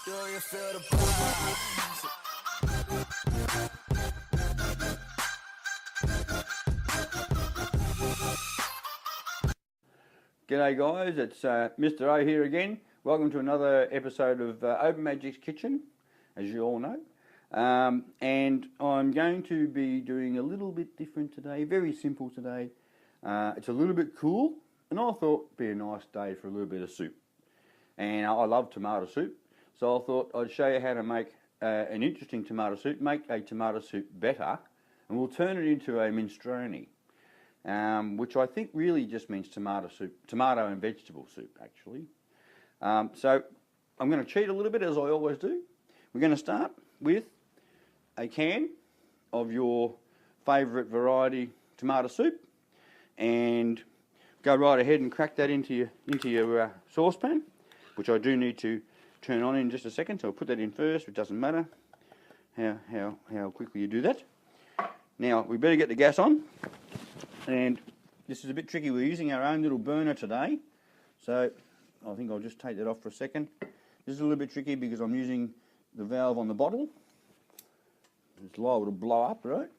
sure you feel the vibes. G'day guys, it's Mr. O here again. Welcome to another episode of Omagic's Kitchen, as you all know. And I'm going to be doing a little bit different today, very simple today. It's a little bit cool, and I thought it'd be a nice day for a little bit of soup. And I love tomato soup, so I thought I'd show you how to make an interesting tomato soup, make a tomato soup better, and we'll turn it into a minestrone. Which I think really just means tomato soup, tomato and vegetable soup actually. So I'm going to cheat a little bit as I always do. We're going to start with a can of your favourite variety tomato soup and go right ahead and crack that into your saucepan, which I do need to turn on in just a second, so I'll put that in first. It doesn't matter how quickly you do that. Now we better get the gas on. And this is a bit tricky. We're using our own little burner today, so I think I'll just take that off for a second. This is a little bit tricky because I'm using the valve on the bottle. It's liable to blow up, right?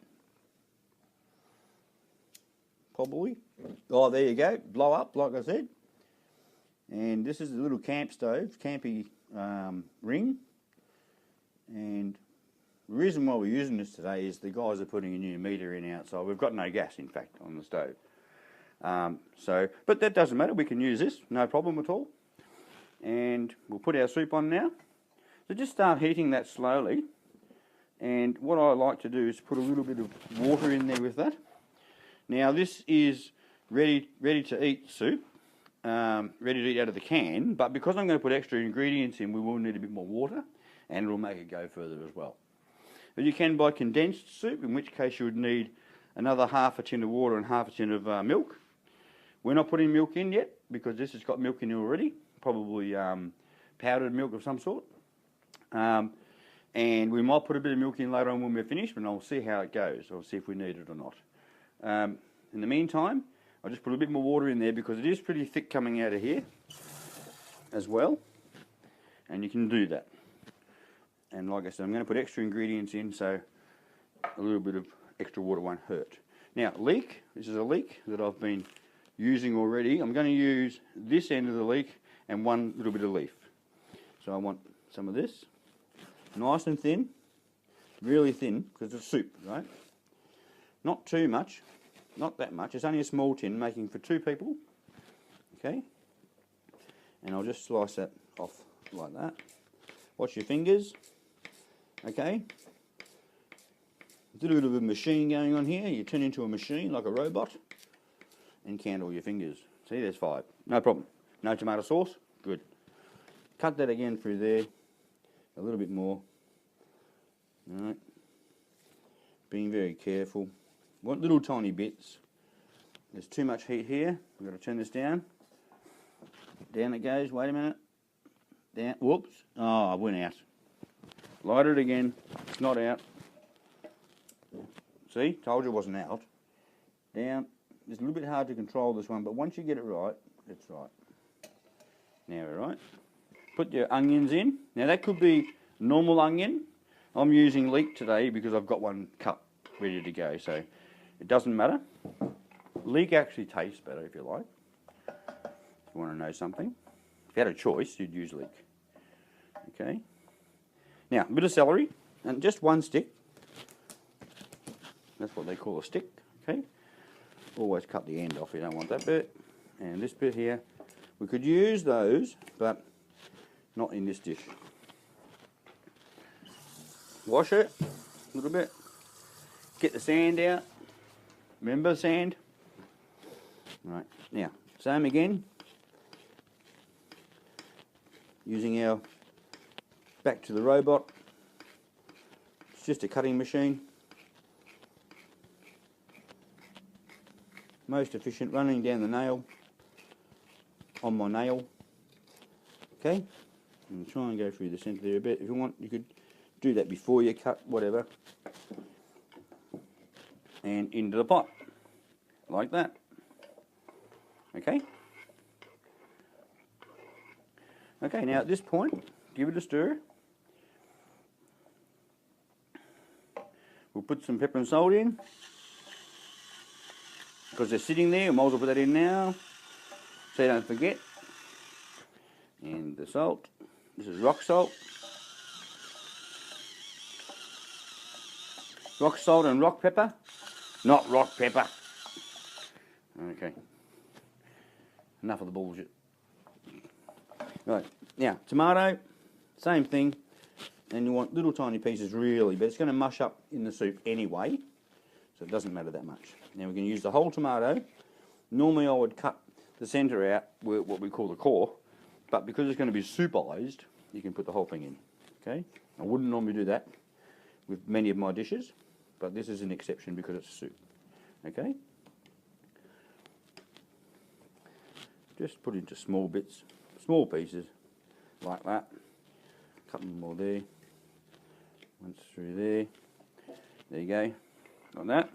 Probably. Oh, there you go. Blow up, like I said. And this is a little camp stove, campy ring. And the reason why we're using this today is the guys are putting a new meter in outside. We've got no gas, in fact, on the stove. But that doesn't matter. We can use this, no problem at all. And we'll put our soup on now. So just start heating that slowly. And what I like to do is put a little bit of water in there with that. Now this is ready to eat soup, ready to eat out of the can. But because I'm going to put extra ingredients in, we will need a bit more water, and it'll make it go further as well. But you can buy condensed soup, in which case you would need another half a tin of water and half a tin of milk. We're not putting milk in yet because this has got milk in it already, probably powdered milk of some sort. And we might put a bit of milk in later on when we're finished, and I'll see how it goes. I'll see if we need it or not. In the meantime, I'll just put a bit more water in there because it is pretty thick coming out of here as well. And you can do that. And like I said, I'm going to put extra ingredients in, so a little bit of extra water won't hurt. Now, leek. This is a leek that I've been using already. I'm going to use this end of the leek and one little bit of leaf. So I want some of this. Nice and thin. Really thin, because it's soup, right? Not too much. Not that much. It's only a small tin, making for 2 people. Okay? And I'll just slice that off like that. Watch your fingers. Okay, a little bit of a machine going on here. You turn into a machine like a robot and count all your fingers. See, there's 5. No problem. No tomato sauce. Good. Cut that again through there. A little bit more. All right. Being very careful. Want little tiny bits. There's too much heat here. We've got to turn this down. Down it goes. Wait a minute. Down. Whoops. Oh, I went out. Light it again. It's not out. See? Told you it wasn't out. Down. It's a little bit hard to control this one, but once you get it right, it's right. Now we're right. Put your onions in. Now that could be normal onion. I'm using leek today because I've got one cut ready to go, so it doesn't matter. Leek actually tastes better if you like. If you want to know something. If you had a choice, you'd use leek. Okay. Now, a bit of celery, and just one stick. That's what they call a stick, okay? Always cut the end off, you don't want that bit. And this bit here, we could use those, but not in this dish. Wash it a little bit. Get the sand out. Remember sand? Right, now, same again. Using our back to the robot. It's just a cutting machine. Most efficient, running down the nail on my nail. Okay, and try and go through the centre there a bit. If you want, you could do that before you cut, whatever. And into the pot, like that. Okay. Okay, now at this point, give it a stir. we'll put some pepper and salt in. Because they're sitting there, we might as well put that in now, so you don't forget. And the salt, this is rock salt. Rock salt and rock pepper, not rock pepper. Okay, enough of the bullshit. Right, now tomato, same thing, and you want little tiny pieces really, but it's going to mush up in the soup anyway, so it doesn't matter that much. Now we're going to use the whole tomato. Normally I would cut the centre out, what we call the core, but because it's going to be soupized, you can put the whole thing in. Okay, I wouldn't normally do that with many of my dishes, but this is an exception because it's a soup. Okay, just put into small bits, small pieces, like that. A couple more there, once through there. There you go, like that.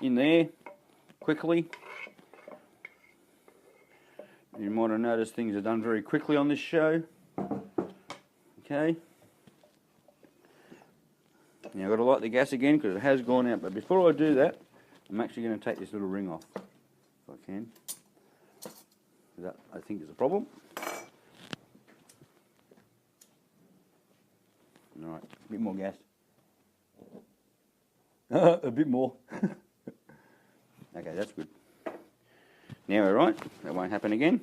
In there, quickly. You might have noticed things are done very quickly on this show. Okay. Now I've got to light the gas again because it has gone out, but before I do that, I'm actually going to take this little ring off, if I can. That, I think, is a problem. Alright, a bit more gas. A bit more. Okay, that's good. Now we're right, that won't happen again.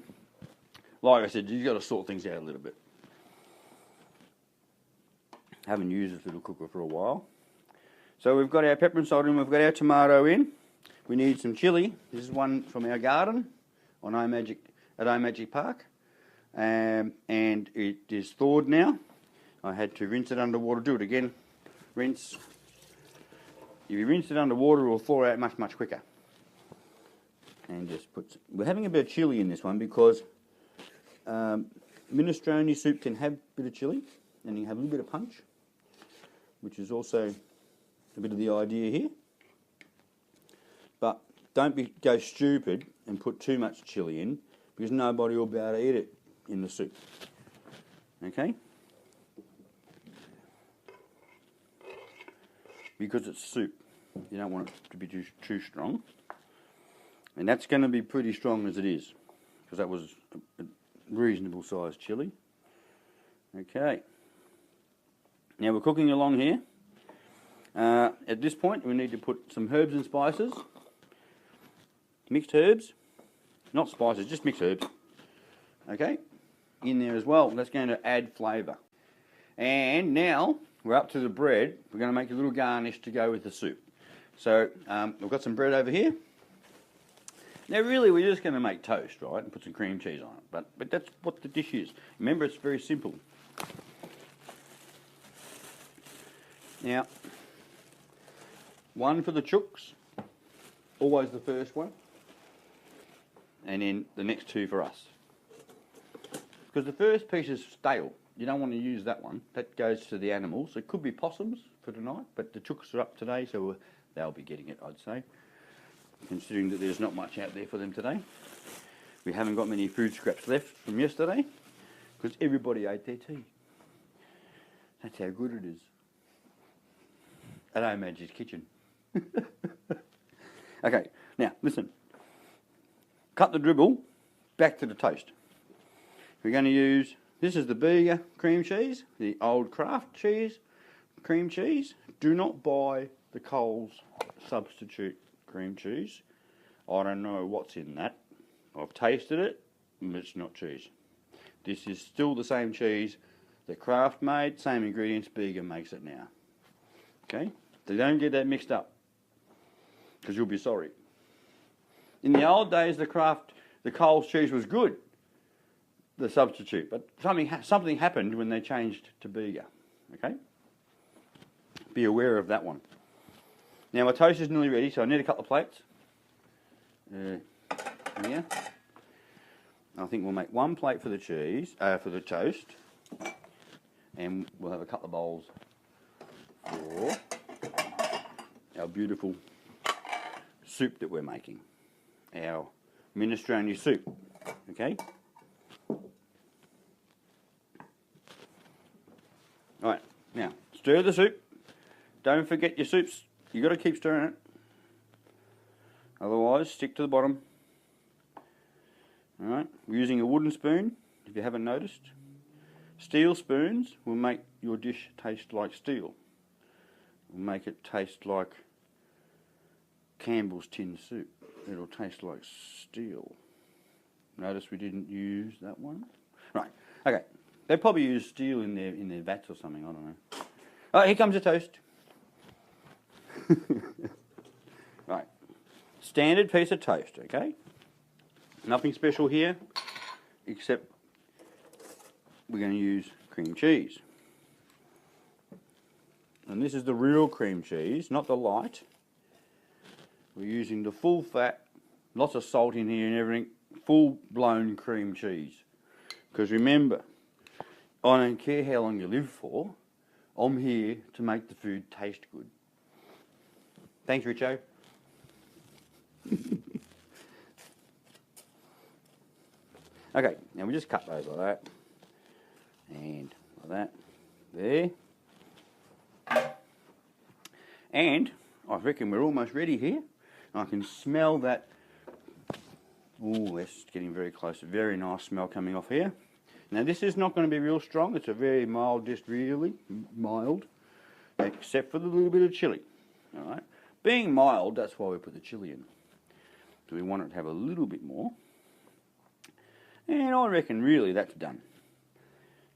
Like I said, you've got to sort things out a little bit. Haven't used this little cooker for a while. So we've got our pepper and salt in, we've got our tomato in. We need some chilli. This is one from our garden on Omagic, at Omagic Park. And it is thawed now. I had to rinse it underwater. Do it again. Rinse. If you rinse it underwater, it will thaw out much, much quicker. And just put, we're having a bit of chilli in this one because minestrone soup can have a bit of chilli and you have a little bit of punch, which is also a bit of the idea here. But don't go stupid and put too much chilli in because nobody will be able to eat it in the soup. Okay? Because it's soup, you don't want it to be too strong. And that's going to be pretty strong as it is, because that was a reasonable sized chilli. Okay. Now we're cooking along here. At this point we need to put some herbs and spices. Mixed herbs. Not spices, just mixed herbs. Okay. In there as well. That's going to add flavour. And now we're up to the bread. We're going to make a little garnish to go with the soup. So we've got some bread over here. Now really we're just going to make toast, right, and put some cream cheese on it, but that's what the dish is. Remember, it's very simple. Now, one for the chooks, always the first one, and then the next two for us. Because the first piece is stale, you don't want to use that one, that goes to the animals. It could be possums for tonight, but the chooks are up today, so they'll be getting it, I'd say. Considering that there's not much out there for them today. We haven't got many food scraps left from yesterday because everybody ate their tea. That's how good it is. At Omagic's kitchen. Okay, now listen. Cut the dribble back to the toast. We're going to use, this is the Bega cream cheese, the old Kraft cheese, cream cheese. Do not buy the Coles substitute cream cheese. I don't know what's in that. I've tasted it, and it's not cheese. This is still the same cheese that Kraft made, same ingredients, Bega makes it now. Okay? So don't get that mixed up, because you'll be sorry. In the old days, the Coles cheese was good, the substitute, but something happened when they changed to Bega. Okay? Be aware of that one. Now my toast is nearly ready, so I need a couple of plates. Yeah. I think we'll make one plate for the cheese, for the toast, and we'll have a couple of bowls for our beautiful soup that we're making, our minestrone soup. Okay. All right. Now stir the soup. Don't forget your soup's You got to keep stirring it. Otherwise, stick to the bottom. Alright, we're using a wooden spoon, if you haven't noticed. Steel spoons will make your dish taste like steel. Will make it taste like Campbell's tin soup. It'll taste like steel. Notice we didn't use that one. Right, okay. They probably use steel in their vats or something, I don't know. Oh, here comes the toast. Right. Standard piece of toast, okay? Nothing special here, except we're going to use cream cheese. And this is the real cream cheese, not the light. We're using the full fat, lots of salt in here and everything, full blown cream cheese. Because remember, I don't care how long you live for, I'm here to make the food taste good. Thanks, Richo. Okay, now we just cut those like that, and like that, there. And I reckon we're almost ready here. I can smell that. Oh, that's getting very close. A very nice smell coming off here. Now this is not going to be real strong. It's a very mild, just really mild, except for the little bit of chilli. All right, being mild, that's why we put the chilli in. So we want it to have a little bit more. And I reckon really that's done.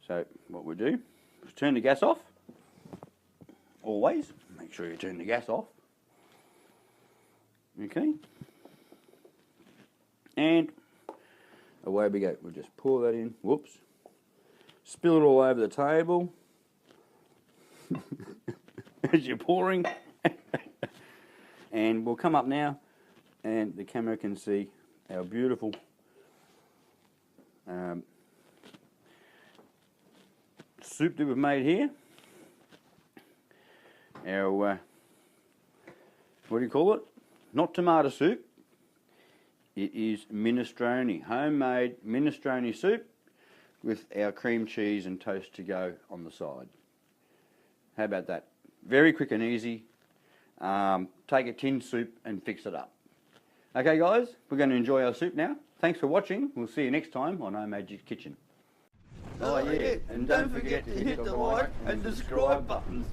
So what we do is turn the gas off. Always make sure you turn the gas off. Okay. And away we go. We'll just pour that in. Whoops. Spill it all over the table. As you're pouring. And we'll come up now and the camera can see our beautiful soup that we've made here. Our, what do you call it? Not tomato soup. It is minestrone, homemade minestrone soup with our cream cheese and toast to go on the side. How about that? Very quick and easy. Take a tin soup and fix it up. Okay guys, we're going to enjoy our soup now. Thanks for watching. We'll see you next time on Omagic Kitchen. Oh yeah, and don't forget to hit the like and subscribe buttons.